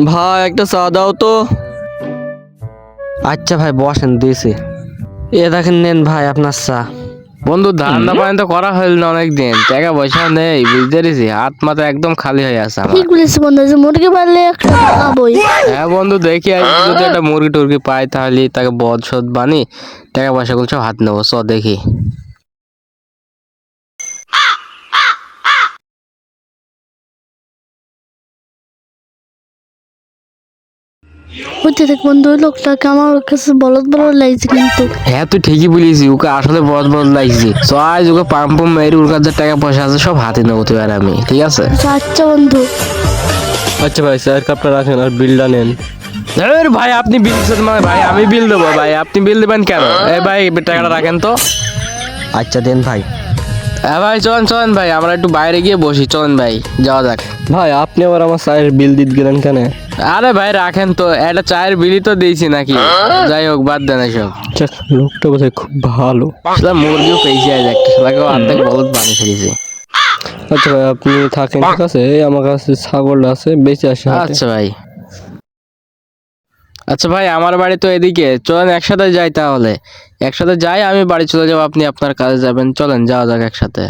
ভাই একটা চা দাও তো। আচ্ছা ভাই বসেন, দিয়েছি। এ দেখেন, নেন ভাই আপনার চা। বন্ধু ধান্দা পানি তো করা হইল না অনেকদিন, টাকা পয়সা নেই, বুঝতে পেরেছি, হাত মাথা একদম খালি হয়ে আছে আমার। ঠিক বলেছি বন্ধু, যে মুরগি পারলে একটা খাবোই। হ্যাঁ বন্ধু, দেখি আজ যদি একটা মুরগি টুরগি পাই তাহলে তাকে বদ শোধ বানি টাকা পয়সা গুলো সব হাত নেবো। চ দেখি। বুঝতে দেখ বন্ধু, ওই লোকটাকে আমার কাছে বলদ বলদ লাগছে কিন্তু। হ্যাঁ তুই ঠিকই বলিস, ওকে আসলে বদ বদ লাগছে। চ আজ ওকে পাম্প মেরে ওর কাছে টাকা পয়সা আছে সব হাতে নেবো তুই আর আমি, ঠিক আছে? আচ্ছা বন্ধু। আচ্ছা ভাই, চায়ের কাপটা রাখেন আর বিলটা নেন। ভাই আপনি বিল মানে ভাই আমি বিল দেবো ভাই, আপনি বিল দেবেন কেন? এই ভাই টাকাটা রাখেন তো। আচ্ছা দেন ভাই। হ্যাঁ ভাই চলেন চলেন ভাই, আমরা একটু বাইরে গিয়ে বসি, চলেন ভাই যাওয়া যাক। ভাই আপনি আবার আমার চায়ের বিল দিতে গেলেন কেন? আরে ভাই রাখেন তো, একটা চায়ের বিলি তো দিয়েছি নাকি। যাই হোক বাদ দেন এসব। লোকটা বোধহয় খুব ভালো। শালা মুরগিও পেয়েছি আজ একটা, শালাকে অর্ধেক বলদ বানিয়ে ফেলেছি। আচ্ছা ভাই আপনি থাকেন, ঠিক আছে? এই আমার কাছে ছাগল আছে, বেঁচে আসে হাটে। আচ্ছা ভাই। আচ্ছা ভাই আমার বাড়ি তো এদিকে, চলেন একসাথে যাই তাহলে। একসাথে যাই, আমি বাড়ি চলে যাবো, আপনি আপনার কাজে যাবেন, চলেন যাওয়া যাক একসাথে।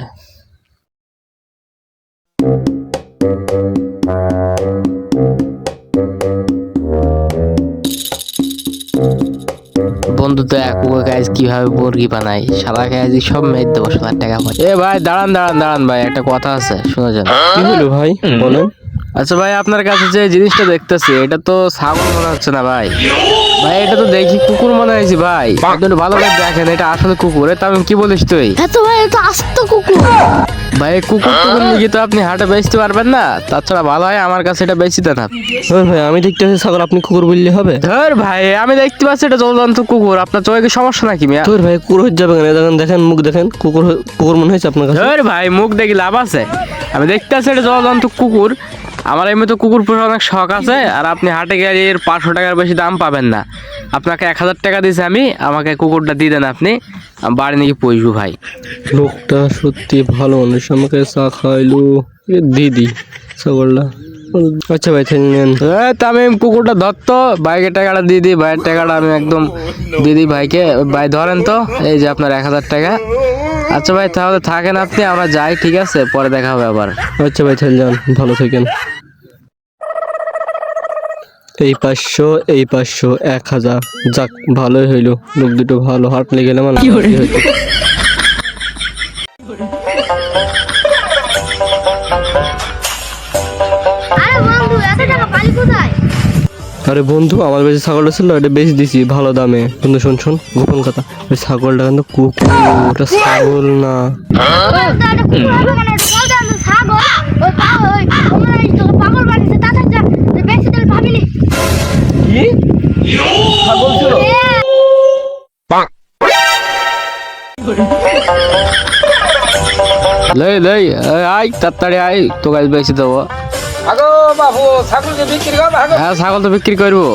বন্ধু তো এক গাইজ কিভাবে মুরগি বানাই, শালা গাইজ সব মেয়ে দেবো, শালার টাকা পয়সা। এ ভাই দাঁড়ান দাঁড়ান দাঁড়ান ভাই, একটা কথা আছে শুনে যান। কি হলো ভাই, বলেন। আচ্ছা ভাই আপনার কাছে যে জিনিসটা দেখতেছি, এটা তো ছাগল মনে হচ্ছে না ভাই। ভাই এটা তো দেখি কুকুর মনে হয়েছে ভাই, আপনি একটু ভালো করে দেখেন, এটা আসলে কুকুর। এটা আমি কি বলিস তুই? হ্যাঁ তো ভাই, এটা আস্ত কুকুর। ভাই কুকুর টুকুর নিয়ে তো আপনি হাটে বেচতে পারবেন না, তাছাড়া ভালো হয় আমার কাছে এটা বেচতে দেন আপনি। ওই ভাই আমি দেখতে পাচ্ছি ছাগল, আপনি কুকুর বললে হবে? ধর ভাই আমি দেখতে পাচ্ছি এটা জলজন্ত কুকুর, আপনার চোখে কি সমস্যা নাকি মিয়া? তোর ভাই কুকুর হয়ে যাবে কেন? দেখেন দেখেন মুখ দেখেন, কুকুর কুকুর মনে হয়েছে আপনার কাছে? ধর ভাই মুখ দেখি লাভ আছে? আমি দেখতে পাচ্ছি এটা জলজন্ত কুকুর। আমার এমনি তো কুকুর পোষার অনেক শখ আছে, আর আপনি হাটে গেলে এর 500 টাকার বেশি দাম পাবেন না। আপনাকে 1000 টাকা দিয়েছি আমি, আমাকে কুকুরটা দিয়ে দেন আপনি, আমি বাড়ি নিয়ে পুষবো ভাই। লোকটা সত্যি ভালো মানুষ, আমাকে চা খাওয়াইলো। দিদি ছাগলটা। আচ্ছা ভাই নেন। তা আমি কুকুরটা ধরতো, বাইকের টাকাটা দিয়ে দিই, ভাইয়ের টাকাটা আমি একদম দিয়ে দিই ভাইকে। ভাই ধরেন তো, এই যে আপনার 1000 টাকা। আচ্ছা ভাই তাহলে থাকেন আপনি, আমরা যাই, ঠিক আছে? পরে দেখা হবে আবার। আচ্ছা ভাই যান, ভালো থাকেন। এই 500, এই 500, 1000। যাক ভালোই হইলো, লোক দুটো ভালো, হাট লেগে গেলে আমার হইতো। আরে বন্ধু, এত টাকা পালি কোথায়? আরে বন্ধু আমার বেশি ছাগলটা ছিল, এটা বেশি দিছি ভালো দামে। বন্ধু শোন শোন, গোপন কথা, ওই ছাগলটা কিন্তু কুকুর, ওটা ছাগল না। পাগল বানিয়েছে, তাদের বেশি দিন ভাবিনি। ছাগল ছিল? লই লই আই তাড়াতাড়ি আই, তো গাছ বেশি দেবো। আগো বাবু, ছাগল যে বিক্রি করবে আগো, হ্যাঁ ছাগল তো বিক্রি করবো।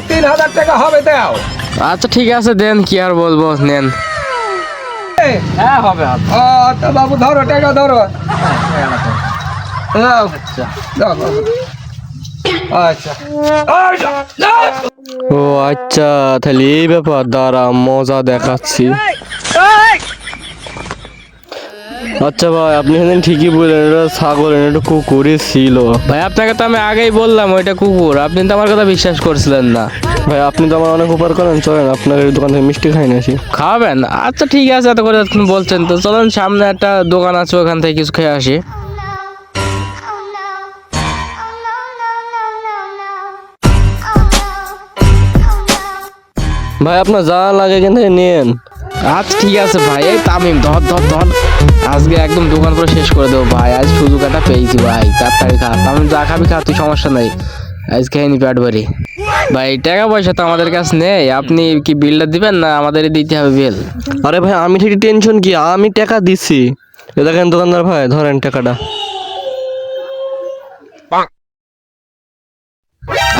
3000 টাকা হবে দাও। আচ্ছা ঠিক আছে দেন, কি আর বলবো, নেন। হ্যাঁ হবে হবে। ও তো বাবু ধরো, টাকা ধরো। দাও, আচ্ছা দাও বাবু। আচ্ছা ও আচ্ছা, তাহলে এই ব্যাপার, দাঁড়া মজা দেখাচ্ছি। আচ্ছা ভাই আপনি সেদিন ঠিকই বললেন, এটা ছাগল না, এটা কুকুরই ছিল। ভাই আপনাকে তো আমি আগেই বললাম ওইটা কুকুর, আপনি তো আমার কথা বিশ্বাস করছিলেন না। ভাই আপনি তো আমার অনেক উপকার করেন, চলেন আপনার এই দোকান থেকে মিষ্টি খাই না আসি। খাওয়াবেন? আচ্ছা ঠিক আছে, এত করে যতক্ষণ বলছেন তো চলেন, সামনে একটা দোকান আছে ওখান থেকে কিছু খেয়ে আসি। ভাই আপনার যা লাগে এখান থেকে নিয়েন। আচ্ছা ঠিক আছে ভাই, এই তামিম ধর ধর ধর, আজকে একদম দোকান করে শেষ করে দেবো ভাই, আজ সুযোগ একটা পেয়েছি ভাই, তাড়াতাড়ি খা। তামিম যা খাবি খা তুই, সমস্যা নাই, আজ খেয়ে নি পেট ভরি। ভাই টাকা পয়সা তো আমাদের কাছে নেই, আপনি কি বিলটা দিবেন না আমাদেরই দিতে হবে বিল? আরে ভাই আমি ঠিক টেনশন কি, আমি টাকা দিচ্ছি। দেখেন দোকানদার ভাই, ধরেন টাকাটা।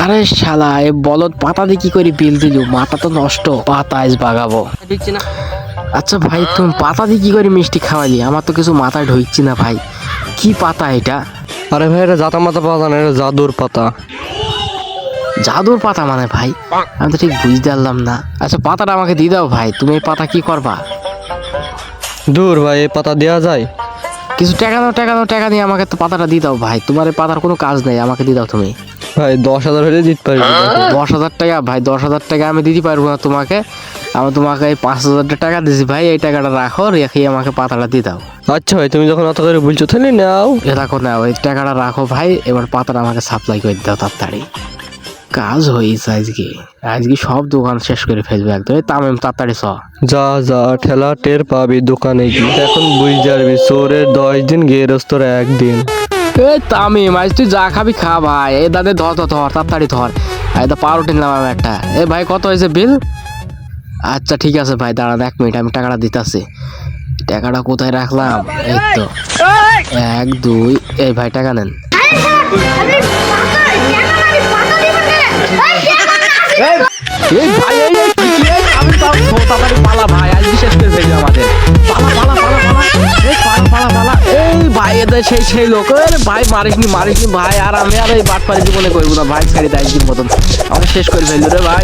আরে শালা এ বলদ পাতা দিয়ে কি করে বিল দিল, মাথা তো নষ্ট, পাতা আজ বাগাবো। দিচ্ছি না। আচ্ছা ভাই তুমি পাতা দিয়ে কি করে মিষ্টি খাওয়ালি, আমার তো কিছু মাথায় ঢুকছে না ভাই, কি পাতা এটা? আরে ভাই এটা জাতা মাতা পাতা না, এটা জাদুর পাতা। জাদুর পাতা মানে ভাই? আমি তো ঠিক বুঝতে পারলাম না। আচ্ছা পাতাটা আমাকে দিয়ে দাও ভাই, তুমি এই পাতা কি করবা? দূর ভাই, এই পাতা দেওয়া যায়? কিছু টাকা দাও, টাকা দাও, টাকা দিয়ে আমাকে তো পাতাটা দিয়ে দাও ভাই, তোমার এই পাতার কোনো কাজ নেই, আমাকে দিয়ে দাও তুমি। ভাই 10,000 হলে দিতে পারি। 10,000 টাকা? ভাই 10,000 টাকা আমি দিতে পারবো না তোমাকে, আমি তোমাকে এই 5,000 টাকা দিয়েছি ভাই, এই টাকাটা রাখো, রেখে আমাকে পাতাটা দিয়ে দাও। আচ্ছা ভাই তুমি যখন অত করে বলছো তাহলে নাও। এ রাখো না, ওই টাকাটা রাখো ভাই, এবার পাতাটা আমাকে সাপ্লাই করে দাও তাড়াতাড়ি। কাজ হয়েছে আজকে, আজকে সব দোকান শেষ করে ফেলবে একদম। এই তামিম তাড়াতাড়ি চ। যা যা ঠেলা টের পাবি দোকানে কি, এখন বুঝ যাবি চোরের 10 দিন গেরস্তর 1 দিন। এই তামিম আজ তুই যা খাবি খা ভাই, এই দাদে ধর ধর ধর তাড়াতাড়ি ধর, এই তো পাউরুটি নিলাম আমি একটা। এ ভাই কত হয়েছে বিল? আচ্ছা ঠিক আছে ভাই দাঁড়ান 1 মিনিট, আমি টাকাটা দিতেছি। টাকাটা কোথায় রাখলাম? এই তো 1 2, এই ভাই টাকা নেন। এই ভাই এই কি আমি তাও তাড়াতাড়ি পালা ভাই, আজ বিশেষ করে ফেলবে আমাদের। পালা পালা পালা পালা, এই পালা পালা পালা। এই ভাই এদের সেই লোক, আরে ভাই মারিসনি ভাই, আর আমি আর এই বাটপাড়ি জীবনে করবো না ভাই, ছেড়ে দেয় মতন আমাকে শেষ করে ফেললো রে ভাই।